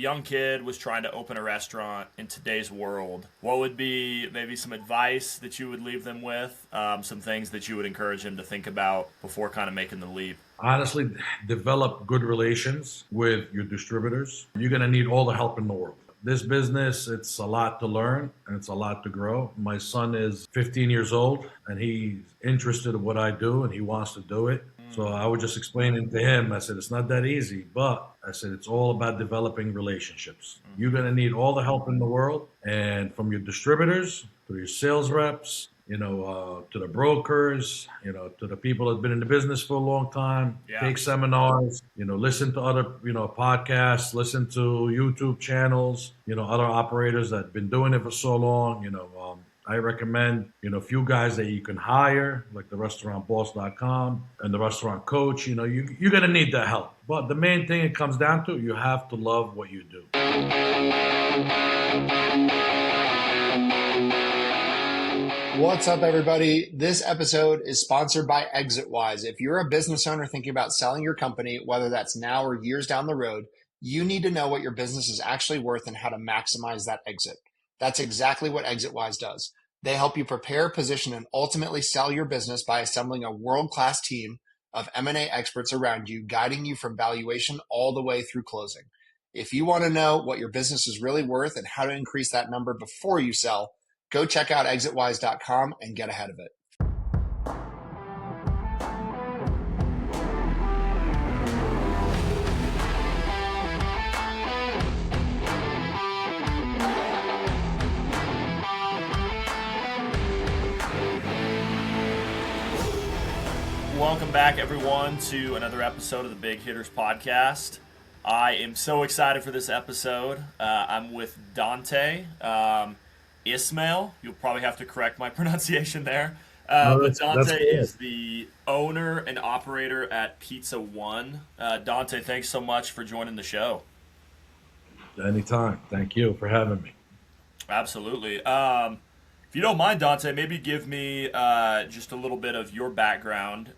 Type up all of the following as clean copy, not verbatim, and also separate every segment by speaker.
Speaker 1: young kid was trying to open a restaurant in today's world, what would be maybe some advice that you would leave them with? Some things that you would encourage them to think about before kind of making the leap?
Speaker 2: Honestly, develop good relations with your distributors. You're going to need all the help in the world. This business, it's a lot to learn and it's a lot to grow. My son is 15 years old and he's interested in what I do and he wants to do it. So I was just explaining to him, I said, it's not that easy, but I said, it's all about developing relationships. You're going to need all the help in the world, and from your distributors to your sales reps, to the brokers, to the people that have been in the business for a long time,
Speaker 1: Yeah.
Speaker 2: take seminars, listen to other, podcasts, listen to YouTube channels, other operators that have been doing it for so long, I recommend, a few guys that you can hire, like the restaurantboss.com and the restaurant coach. You're going to need that help. But the main thing it comes down to, you have to love what you do.
Speaker 3: What's up, everybody? This episode is sponsored by Exitwise. If you're a business owner thinking about selling your company, whether that's now or years down the road, you need to know what your business is actually worth and how to maximize that exit. That's exactly what Exitwise does. They help you prepare, position, and ultimately sell your business by assembling a world-class team of M&A experts around you, guiding you from valuation all the way through closing. If you want to know what your business is really worth and how to increase that number before you sell, go check out exitwise.com and get ahead of it.
Speaker 1: Welcome back, everyone, to another episode of the Big Hitters Podcast. I am so excited for this episode. I'm with Dante Ismail. You'll probably have to correct my pronunciation there. But Dante is the owner and operator at Pizza One. Dante, thanks so much for joining the show.
Speaker 2: Anytime. Thank you for having me.
Speaker 1: Absolutely. If you don't mind, Dante, maybe give me just a little bit of your background.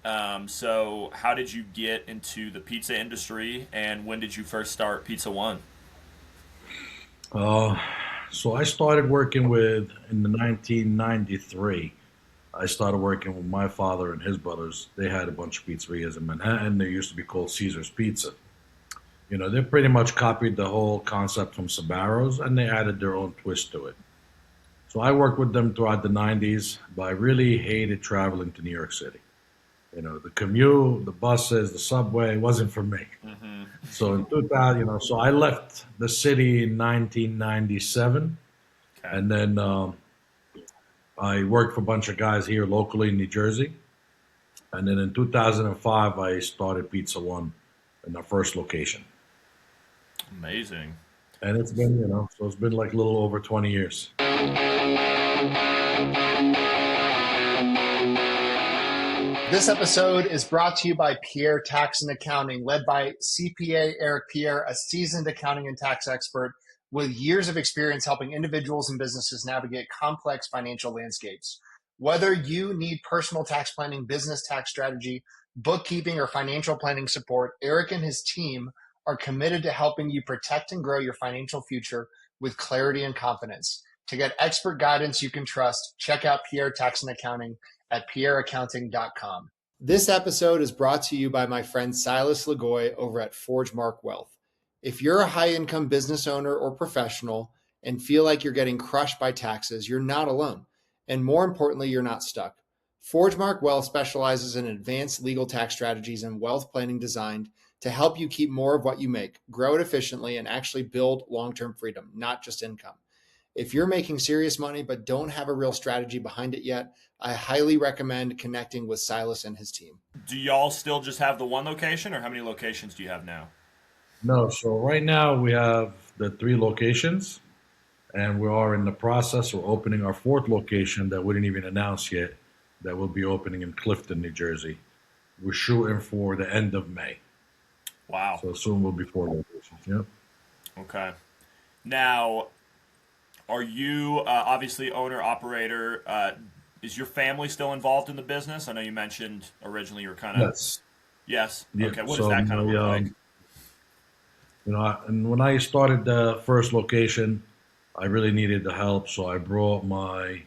Speaker 1: So how did you get into the pizza industry, and when did you first start Pizza One?
Speaker 2: So I started working in the 1993. I started working with my father and his brothers. They had a bunch of pizzerias in Manhattan. They used to be called Caesar's Pizza. They pretty much copied the whole concept from Sbarro's, and they added their own twist to it. So I worked with them throughout the 90s, but I really hated traveling to New York City. The commute, the buses, the subway wasn't for me.
Speaker 1: Mm-hmm.
Speaker 2: So in 2000, so I left the city in 1997,
Speaker 1: Okay.
Speaker 2: and then I worked for a bunch of guys here locally in New Jersey. And then in 2005, I started Pizza One in our first location.
Speaker 1: Amazing.
Speaker 2: And it's been, so it's been like a little over 20 years.
Speaker 3: This episode is brought to you by Pierre Tax and Accounting, led by CPA Eric Pierre, a seasoned accounting and tax expert with years of experience helping individuals and businesses navigate complex financial landscapes. Whether you need personal tax planning, business tax strategy, bookkeeping, or financial planning support, Eric and his team are committed to helping you protect and grow your financial future with clarity and confidence. To get expert guidance you can trust, check out Pierre Tax and Accounting at pierreaccounting.com. This episode is brought to you by my friend Silas Lagoy over at ForgeMark Wealth. If you're a high-income business owner or professional and feel like you're getting crushed by taxes, you're not alone. And more importantly, you're not stuck. ForgeMark Wealth specializes in advanced legal tax strategies and wealth planning designed to help you keep more of what you make, grow it efficiently, and actually build long-term freedom, not just income. If you're making serious money but don't have a real strategy behind it yet, I highly recommend connecting with Silas and his team.
Speaker 1: Do y'all still just have the one location, or how many locations do you have now?
Speaker 2: No, so right now we have the 3 locations, and we are in the process of opening our 4th location that we didn't even announce yet, that will be opening in Clifton, New Jersey. We're shooting for the end of May.
Speaker 1: Wow.
Speaker 2: So soon we'll be 4 locations. Yep.
Speaker 1: Okay. Now, are you obviously owner, operator? Is your family still involved in the business? I know you mentioned originally you were kind of...
Speaker 2: Yes.
Speaker 1: Yes?
Speaker 2: Yeah.
Speaker 1: Okay, what does that kind of look like?
Speaker 2: And when I started the first location, I really needed the help, so I brought my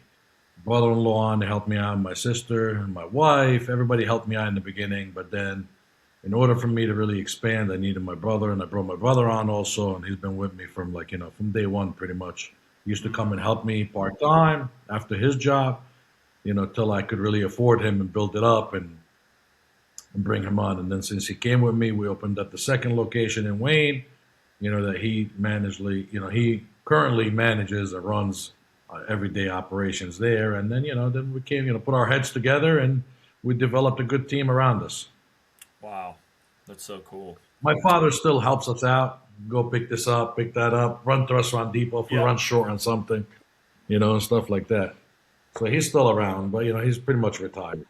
Speaker 2: brother-in-law on to help me out, my sister, and my wife. Everybody helped me out in the beginning, but then in order for me to really expand, I needed my brother, and I brought my brother on also, and he's been with me from from day one pretty much. He used to come and help me part-time after his job, till I could really afford him and build it up and bring him on. And then since he came with me, we opened up the second location in Wayne, that he currently manages and runs everyday operations there. And then we came, put our heads together and we developed a good team around us.
Speaker 1: Wow. That's so cool.
Speaker 2: My father still helps us out. Go pick this up, pick that up, run to Restaurant Depot if we run short on something, and stuff like that. So he's still around, but he's pretty much retired.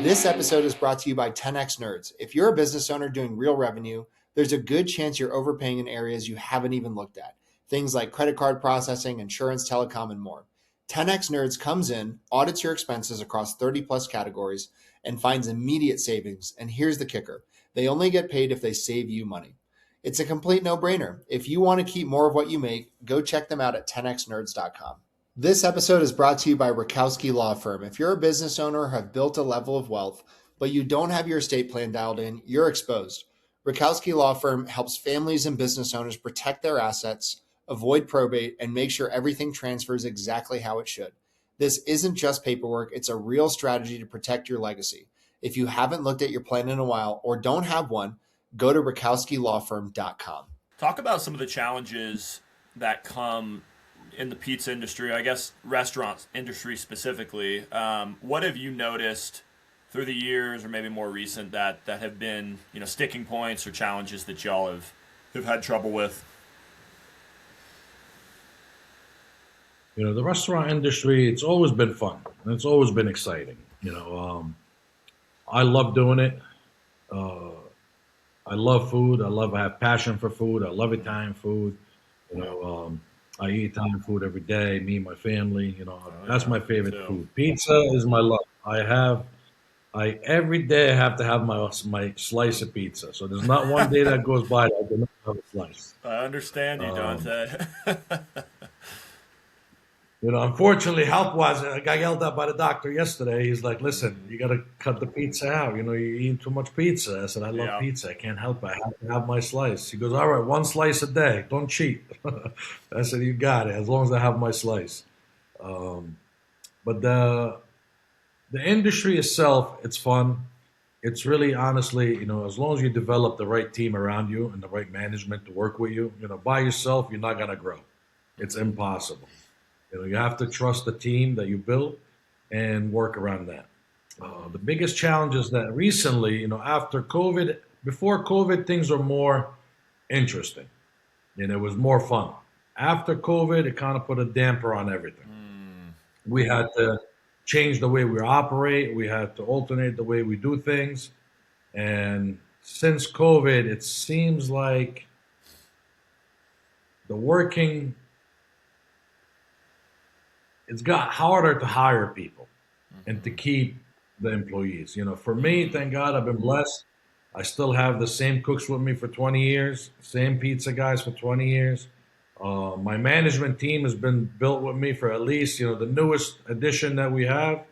Speaker 3: This episode is brought to you by 10X Nerds. If you're a business owner doing real revenue, there's a good chance you're overpaying in areas you haven't even looked at. Things like credit card processing, insurance, telecom, and more. 10X Nerds comes in, audits your expenses across 30 plus categories, and finds immediate savings. And here's the kicker. They only get paid if they save you money. It's a complete no-brainer. If you want to keep more of what you make, go check them out at 10xnerds.com. This episode is brought to you by Rakowski Law Firm. If you're a business owner or have built a level of wealth, but you don't have your estate plan dialed in, you're exposed. Rakowski Law Firm helps families and business owners protect their assets, avoid probate, and make sure everything transfers exactly how it should. This isn't just paperwork, it's a real strategy to protect your legacy. If you haven't looked at your plan in a while or don't have one, go to rakowskilawfirm.com.
Speaker 1: Talk about some of the challenges that come in the pizza industry, I guess restaurant industry specifically. What have you noticed through the years, or maybe more recent, that have been sticking points or challenges that y'all have had trouble with?
Speaker 2: The restaurant industry, it's always been fun and it's always been exciting. I love doing it. I love food. I have passion for food. I love Italian food. I eat Italian food every day. Me and my family. That's my favorite food. Pizza is my love. Every day I have to have my slice of pizza. So there's not one day that goes by that I do not have a slice.
Speaker 1: I understand you, Dante.
Speaker 2: Unfortunately, health-wise, I got yelled at by the doctor yesterday. He's like, listen, you got to cut the pizza out. You're eating too much pizza. I said, I love pizza. I can't help it. I have to have my slice. He goes, all right, one slice a day. Don't cheat. I said, you got it, as long as I have my slice. But the industry itself, it's fun. It's really, honestly, as long as you develop the right team around you and the right management to work with you, by yourself, you're not going to grow. It's impossible. You have to trust the team that you build and work around that. The biggest challenge is that recently, after COVID, before COVID, things were more interesting and it was more fun. After COVID, it kind of put a damper on everything. We had to change the way we operate. We had to alternate the way we do things. And since COVID, it seems like it's got harder to hire people and to keep the employees. For me, thank God, I've been blessed. I still have the same cooks with me for 20 years, same pizza guys for 20 years. My management team has been built with me for at least, the newest addition that we have.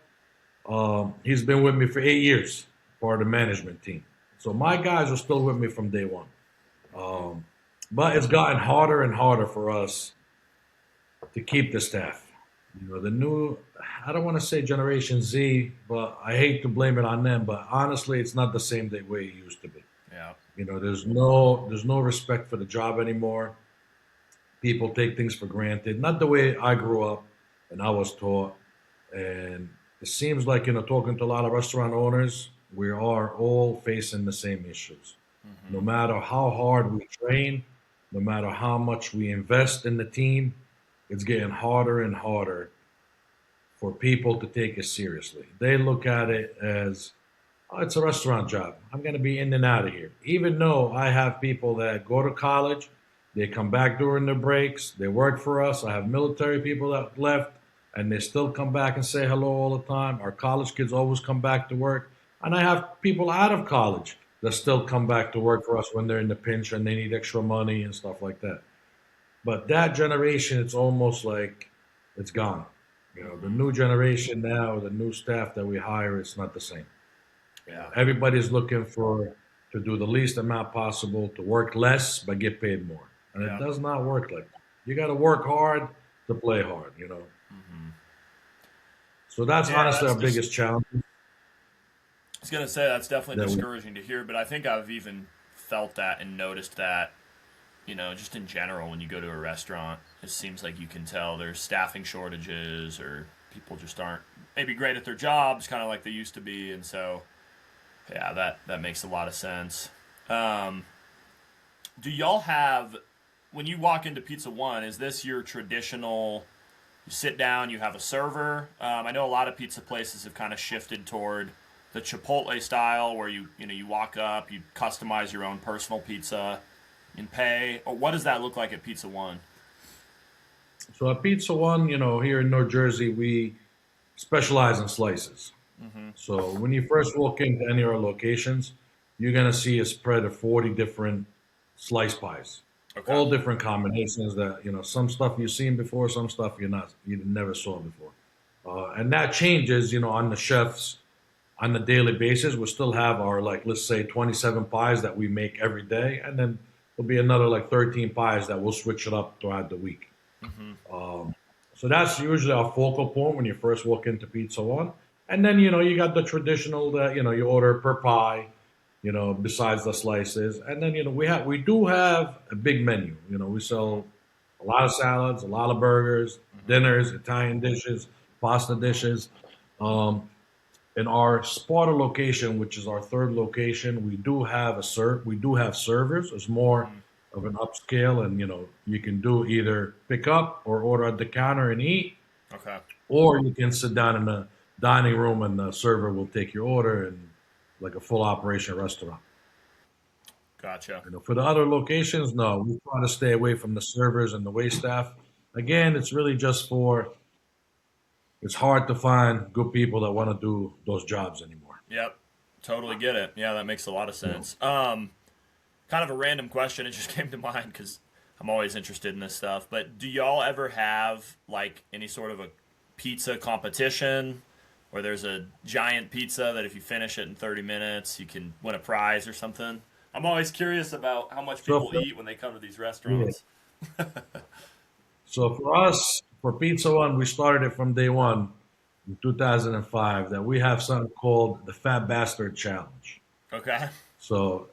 Speaker 2: He's been with me for 8 years, part of the management team. So my guys are still with me from day one. But it's gotten harder and harder for us to keep the staff. The new, I don't want to say Generation Z, but I hate to blame it on them, but honestly, it's not the same way it used to be.
Speaker 1: Yeah.
Speaker 2: There's no respect for the job anymore. People take things for granted, not the way I grew up and I was taught. And it seems like, talking to a lot of restaurant owners, we are all facing the same issues. No matter how hard we train, no matter how much we invest in the team, it's getting harder and harder for people to take it seriously. They look at it as, oh, it's a restaurant job. I'm going to be in and out of here. Even though I have people that go to college, they come back during their breaks, they work for us. I have military people that left, and they still come back and say hello all the time. Our college kids always come back to work. And I have people out of college that still come back to work for us when they're in the pinch and they need extra money and stuff like that. But that generation, it's almost like it's gone. The new generation now, the new staff that we hire, it's not the same.
Speaker 1: Yeah.
Speaker 2: Everybody's looking to do the least amount possible, to work less but get paid more. And it does not work like that. You got to work hard to play hard. So that's honestly our biggest challenge.
Speaker 1: I was going to say that's definitely discouraging to hear, but I think I've even felt that and noticed that, just in general, when you go to a restaurant, it seems like you can tell there's staffing shortages or people just aren't maybe great at their jobs, kind of like they used to be. And so, yeah, that makes a lot of sense. Do y'all have, when you walk into Pizza One, is this your traditional, you sit down, you have a server? I know a lot of pizza places have kind of shifted toward the Chipotle style where you walk up, you customize your own personal pizza and pay. Or what does that look like at Pizza One?
Speaker 2: So at Pizza One, here in New Jersey, we specialize in slices. So when you first walk into any of our locations, you're going to see a spread of 40 different slice pies. Okay. All different combinations that, some stuff you've seen before, some stuff you never saw before. And that changes, on the chefs on a daily basis. We still have our, let's say 27 pies that we make every day. And then there'll be another 13 pies that we'll switch it up throughout the week. So that's usually our focal point when you first walk into Pizza One. And then, you got the traditional that, you order per pie, besides the slices. And then, we do have a big menu. We sell a lot of salads, a lot of burgers, dinners, Italian dishes, pasta dishes. In our Sparta location, which is our third location, we do have servers. It's more of an upscale, and you can do either pick up or order at the counter and eat.
Speaker 1: Okay.
Speaker 2: Or you can sit down in the dining room and the server will take your order, and like a full operation restaurant.
Speaker 1: Gotcha.
Speaker 2: For the other locations, no, we try to stay away from the servers and the wait staff. Again, it's really just it's hard to find good people that want to do those jobs anymore.
Speaker 1: Yep. Totally get it. Yeah, that makes a lot of sense. Kind of a random question. It just came to mind because I'm always interested in this stuff. But do y'all ever have any sort of a pizza competition where there's a giant pizza that if you finish it in 30 minutes, you can win a prize or something? I'm always curious about how much people eat when they come to these restaurants.
Speaker 2: Yeah. So for us, for Pizza One, we started it from day one in 2005 that we have something called the Fat Bastard Challenge.
Speaker 1: Okay.
Speaker 2: So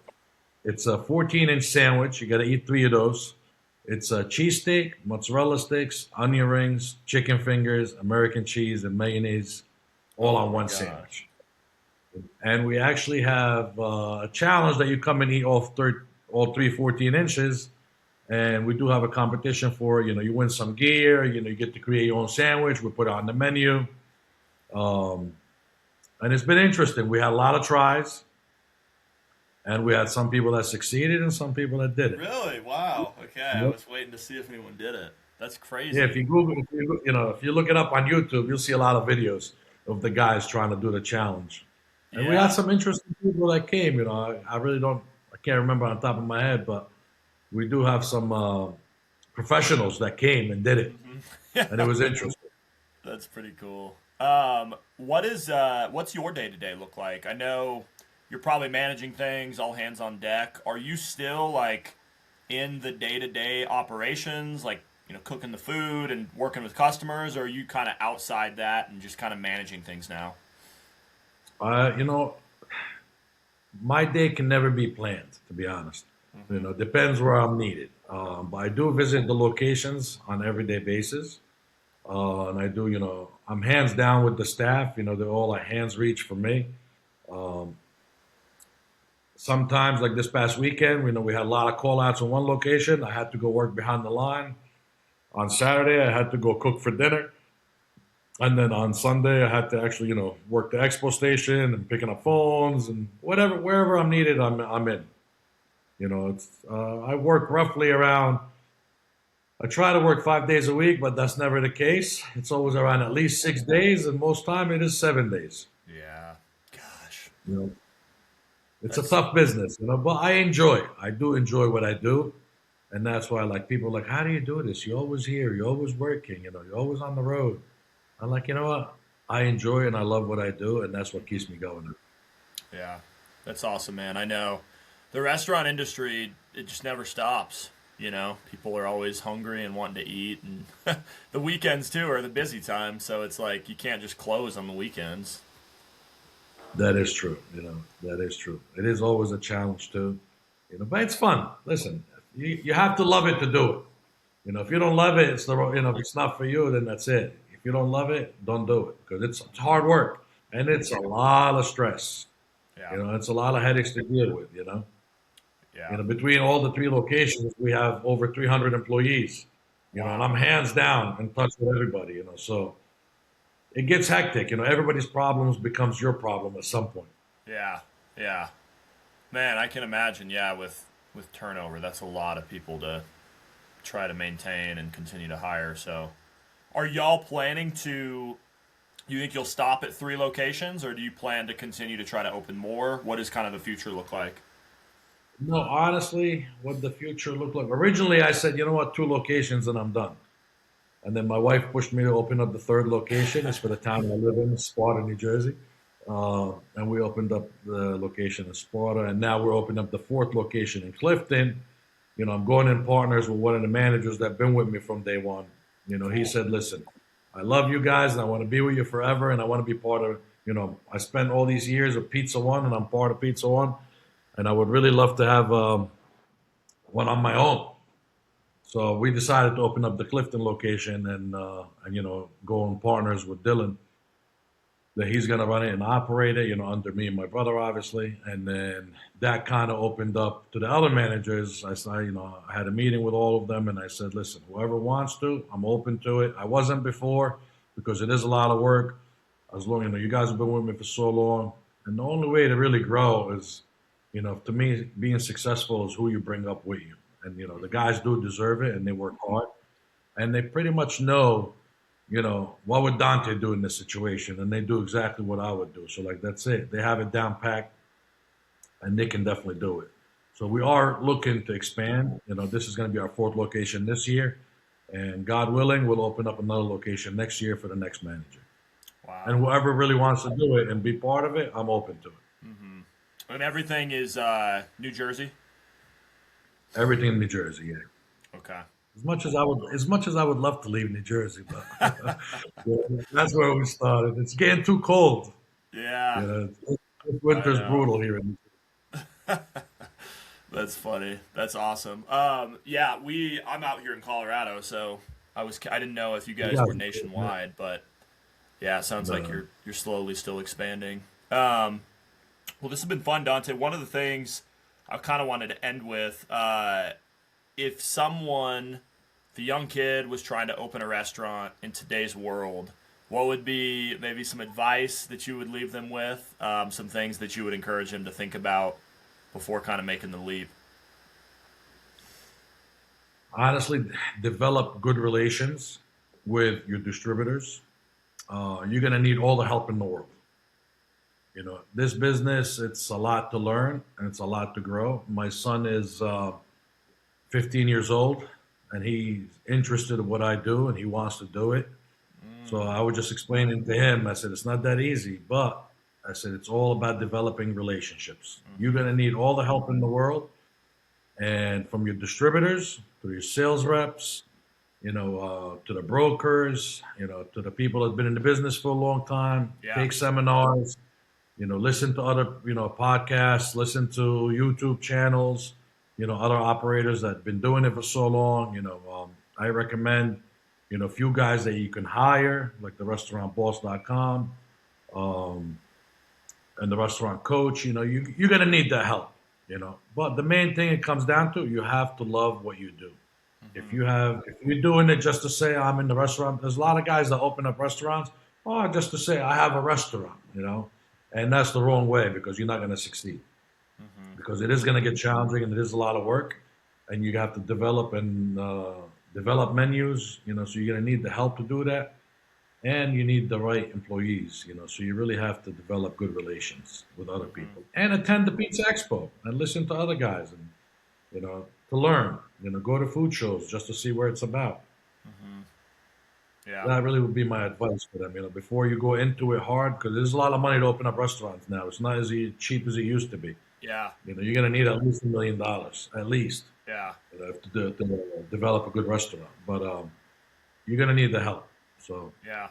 Speaker 2: it's a 14-inch sandwich. You got to eat 3 of those. It's a cheesesteak, mozzarella sticks, onion rings, chicken fingers, American cheese, and mayonnaise, all on one sandwich. And we actually have a challenge that you come and eat all 3 14 inches. And we do have a competition for, you win some gear, you get to create your own sandwich. We put it on the menu. And it's been interesting. We had a lot of tries. And we had some people that succeeded and some people that didn't.
Speaker 1: Really? Wow. Okay. Yep. I was waiting to see if anyone did it. That's crazy.
Speaker 2: Yeah, if you Google, if you look it up on YouTube, you'll see a lot of videos of the guys trying to do the challenge. And we had some interesting people that came. I can't remember on top of my head, but we do have some professionals that came and did it, and it was interesting.
Speaker 1: That's pretty cool. What's your day-to-day look like? I know you're probably managing things, all hands on deck. Are you still in the day-to-day operations, cooking the food and working with customers, or are you kind of outside that and just kind of managing things now?
Speaker 2: My day can never be planned, to be honest. Depends where I'm needed. But I do visit the locations on an everyday basis. And I do, I'm hands down with the staff. They're all hands reach for me. Sometimes, like this past weekend, we had a lot of call-outs in one location. I had to go work behind the line. On Saturday, I had to go cook for dinner. And then on Sunday, I had to actually, work the expo station and picking up phones and wherever I'm needed, I'm in. I work roughly around, I try to work 5 days a week, but that's never the case. It's always around at least 6 days, and most time it is 7 days.
Speaker 1: Yeah. Gosh.
Speaker 2: You know, it's a
Speaker 1: That's
Speaker 2: tough business, but I do enjoy what I do. And that's why, like, people are like, how do you do this? You're always here. You're always working. You're always on the road. I'm like, you know what? I enjoy and I love what I do, and that's what keeps me going.
Speaker 1: yeah, that's awesome, man. I know the restaurant industry, it just never stops. People are always hungry and wanting to eat, and the weekends too are the busy time. So it's like you can't just close on the weekends.
Speaker 2: That is true. That is true. It is always a challenge too. But it's fun. Listen, you have to love it to do it. If you don't love it, if it's not for you, then that's it. If you don't love it, don't do it because it's hard work and it's a lot of stress.
Speaker 1: Yeah,
Speaker 2: It's a lot of headaches to deal with.
Speaker 1: yeah,
Speaker 2: Between all the three locations, we have over 300 employees. And I'm hands down in touch with everybody. So it gets hectic. Everybody's problems becomes your problem at some point.
Speaker 1: yeah, yeah. Man, I can imagine. Yeah, with turnover, that's a lot of people to try to maintain and continue to hire. So, are y'all planning to? You think you'll stop at 3 locations, or do you plan to continue to try to open more? What does kind of the future look like?
Speaker 2: No, honestly, what the future looked like. Originally, I said, you know what, 2 locations and I'm done. And then my wife pushed me to open up the 3rd location. It's for the town I live in, Sparta, New Jersey. And we opened up the location in Sparta. And now we're opening up the 4th location in Clifton. I'm going in partners with one of the managers that have been with me from day one. He said, listen, I love you guys and I want to be with you forever. And I want to be part of, I spent all these years of Pizza One and I'm part of Pizza One. And I would really love to have one on my own. So we decided to open up the Clifton location and go in partners with Dylan. That he's going to run it and operate it, under me and my brother, obviously. And then that kind of opened up to the other managers. I had a meeting with all of them and I said, listen, whoever wants to, I'm open to it. I wasn't before because it is a lot of work. As long as you guys have been with me for so long. And the only way to really grow is, to me, being successful is who you bring up with you. And, the guys do deserve it and they work hard. And they pretty much know, what would Dante do in this situation? And they do exactly what I would do. So, that's it. They have it down packed and they can definitely do it. So we are looking to expand. This is going to be our 4th location this year. And God willing, we'll open up another location next year for the next manager.
Speaker 1: Wow.
Speaker 2: And whoever really wants to do it and be part of it, I'm open to it.
Speaker 1: Mm-hmm. And everything is New Jersey?
Speaker 2: Everything in New Jersey, yeah.
Speaker 1: Okay.
Speaker 2: As much as I would love to leave New Jersey, but that's where we started. It's getting too cold.
Speaker 1: Yeah.
Speaker 2: This winter's brutal here in New Jersey.
Speaker 1: That's funny. That's awesome. Yeah, I'm out here in Colorado, so I didn't know if you guys were nationwide, but yeah, it sounds like you're slowly still expanding. Well, this has been fun, Dante. One of the things I kind of wanted to end with, if the young kid was trying to open a restaurant in today's world, what would be maybe some advice that you would leave them with, some things that you would encourage them to think about before kind of making the leap?
Speaker 2: Honestly, develop good relations with your distributors. You're going to need all the help in the world. This business, it's a lot to learn and it's a lot to grow. My son is 15 years old and he's interested in what I do and he wants to do it. So I was just explaining to him, I said, it's not that easy, but I said, it's all about developing relationships. You're going to need all the help in the world. And from your distributors to your sales reps, to the brokers, to the people that have been in the business for a long time, take seminars, listen to other, podcasts, listen to YouTube channels, other operators that have been doing it for so long. I recommend, a few guys that you can hire, like the restaurantboss.com, and the restaurant coach. You're going to need that help, but the main thing it comes down to, you have to love what you do. If you're doing it just to say I'm in the restaurant, there's a lot of guys that open up restaurants, just to say I have a restaurant, and that's the wrong way because you're not going to succeed. Because it is going to get challenging and it is a lot of work, and you have to develop menus, so you're going to need the help to do that. and you need the right employees, so you really have to develop good relations with other people and attend the Pizza Expo and listen to other guys and, to learn, go to food shows just to see where it's about.
Speaker 1: Yeah.
Speaker 2: That really would be my advice for them, before you go into it hard, because there's a lot of money to open up restaurants now. It's not as cheap as it used to be.
Speaker 1: Yeah.
Speaker 2: You're going to need at least $1 million, at least,
Speaker 1: Yeah.
Speaker 2: to develop a good restaurant. But you're going to need the help. So
Speaker 1: Yeah.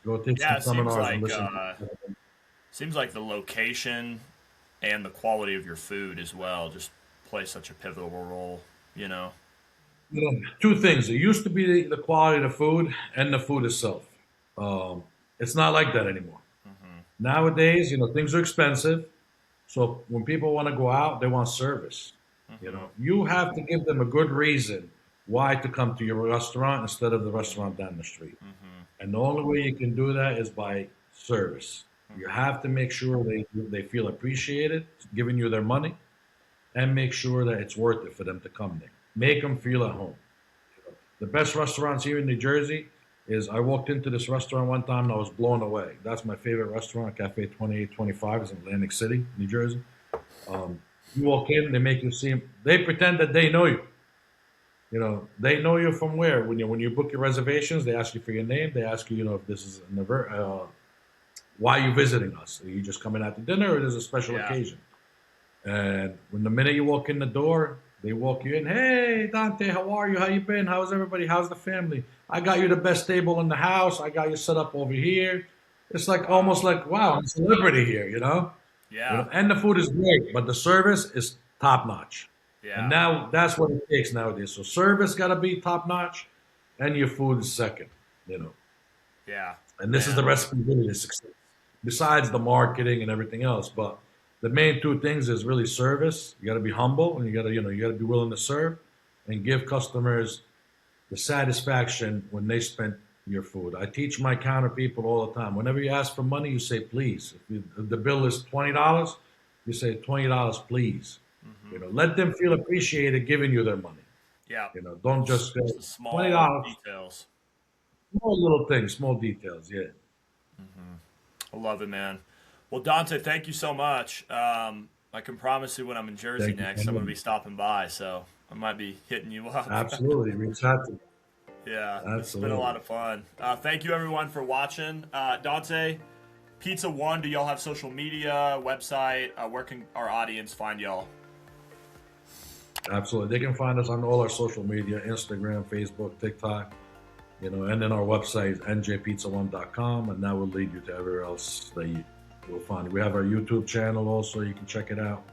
Speaker 2: go take
Speaker 1: Yeah,
Speaker 2: some
Speaker 1: it seems
Speaker 2: seminars and
Speaker 1: like
Speaker 2: listen.
Speaker 1: seems like the location and the quality of your food as well just play such a pivotal role,
Speaker 2: Two things. It used to be the quality of the food and the food itself. It's not like that anymore. Nowadays, things are expensive. So when people want to go out, they want service. You have to give them a good reason why to come to your restaurant instead of the restaurant down the street. And the only way you can do that is by service. You have to make sure they feel appreciated, giving you their money, and make sure that it's worth it for them to come there. Make them feel at home. The best restaurants here in New Jersey is, I walked into this restaurant one time and I was blown away. That's my favorite restaurant, Cafe 2825, is in Atlantic City, New Jersey. You walk in, they make you see, they pretend that they know you. They know you from where? When you book your reservations, they ask you for your name. They ask you, if this is why are you visiting us? Are you just coming out to dinner, or there's a special occasion? And when the minute you walk in the door, they walk you in. Hey, Dante, how are you? How you been? How's everybody? How's the family? I got you the best table in the house. I got you set up over here. It's like almost like, wow, I'm a celebrity here,
Speaker 1: Yeah.
Speaker 2: And the food is great, but the service is top notch.
Speaker 1: Yeah.
Speaker 2: And now that's what it takes nowadays. So service got to be top notch, and your food is second.
Speaker 1: Yeah.
Speaker 2: And this is the recipe really to success. Besides the marketing and everything else, but the main two things is really service. You got to be humble, and you got to be willing to serve, and give customers the satisfaction when they spend your food. I teach my counter people all the time. Whenever you ask for money, you say please. If the bill is $20, you say $20, please. Let them feel appreciated giving you their money.
Speaker 1: Yeah.
Speaker 2: Don't just say
Speaker 1: the small
Speaker 2: $20.
Speaker 1: details.
Speaker 2: Small little things, small details. Yeah.
Speaker 1: I love it, man. Well, Dante, thank you so much. I can promise you when I'm in Jersey next, I'm going to be stopping by, so I might be hitting you up.
Speaker 2: Absolutely. Reach out to me.
Speaker 1: Yeah,
Speaker 2: Absolutely.
Speaker 1: It's been a lot of fun. Thank you, everyone, for watching. Dante, Pizza One, do y'all have social media, website? Where can our audience find y'all?
Speaker 2: Absolutely. They can find us on all our social media, Instagram, Facebook, TikTok, and then our website is njpizza1.com, and that will lead you to everywhere else that you will find. We have our YouTube channel also. You can check it out.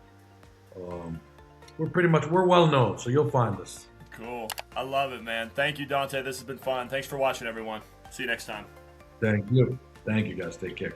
Speaker 2: We're well known, so you'll find us.
Speaker 1: Cool. I love it, man. Thank you, Dante. This has been fun. Thanks for watching, everyone. See you next time.
Speaker 2: Thank you. Thank you, guys. Take care.